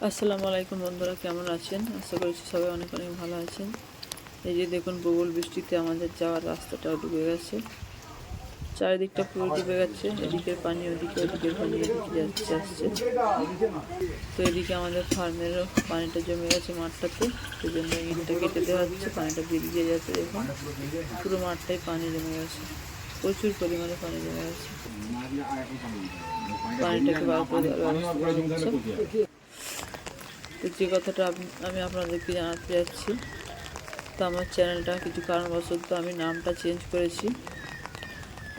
আসসালামু আলাইকুম বন্ধুরা, কেমন আছেন? আশা করছি সবাই অনেক অনেক ভালো আছেন। এই যে দেখুন, প্রবল বৃষ্টিতে আমাদের যাওয়ার রাস্তাটাও ডুবে গেছে, চারিদিকটা পুরো ডুবে গেছে। এদিকের পানি ওদিকে, ওদিকের পানি এদিকে যাচ্ছে আসছে। তো এদিকে আমাদের ফার্মেরও পানিটা জমে গেছে মাঠটাতে, সেই জন্য ইটটা কেটে দেওয়া হচ্ছে, পানিটা বেরিয়ে যাচ্ছে। দেখুন পুরো মাঠটাই পানি জমে গেছে, প্রচুর পরিমাণে পানি জমে গেছে। পানিটাকে বার করে দেওয়ার ব্যবস্থা করা হচ্ছে। তো যে কথাটা আমি আপনাদেরকে জানাতে যাচ্ছি, তো আমার চ্যানেলটা কিছু কারণবশত আমি নামটা চেঞ্জ করেছি।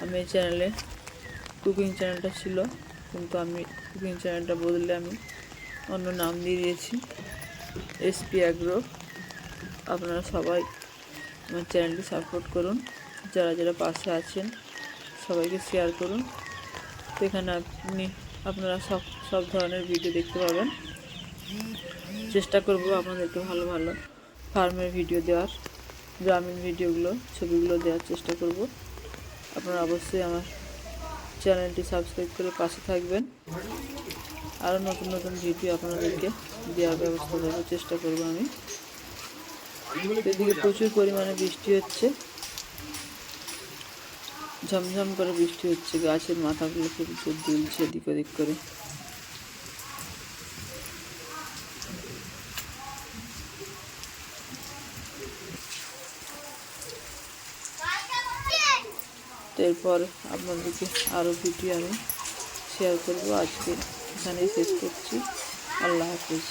আমি এই চ্যানেলে কুকিং চ্যানেলটা ছিল, কিন্তু আমি কুকিং চ্যানেলটা বদলে আমি অন্য নাম দিয়ে দিয়েছি, এসপি অ্যাগ্রো। আপনারা সবাই আমার চ্যানেলটি সাপোর্ট করুন, যারা যারা পাশে আছেন সবাইকে শেয়ার করুন। তো এখানে আপনারা সব ধরনের ভিডিও দেখতে পাবেন। চেষ্টা করব আপনাদেরকে ভালো ভালো ফার্মের ভিডিও দেওয়ার, গ্রামীণ ভিডিওগুলো, ছবিগুলো দেওয়ার চেষ্টা করব। আপনারা অবশ্যই আমার চ্যানেলটি সাবস্ক্রাইব করে পাশে থাকবেন। আরও নতুন নতুন ভিডিও আপনাদেরকে দেওয়ার ব্যবস্থা করার চেষ্টা করব আমি। এদিকে প্রচুর পরিমাণে বৃষ্টি হচ্ছে, ঝমঝম করে বৃষ্টি হচ্ছে, গাছের মাথাগুলো প্রচুর দুলছে এদিক ওদিক করে। এরপর আপনাদেরকে আরও ভিডিও আমি শেয়ার করব। আজকে এখানেই শেষ করছি। আল্লাহ হাফিজ।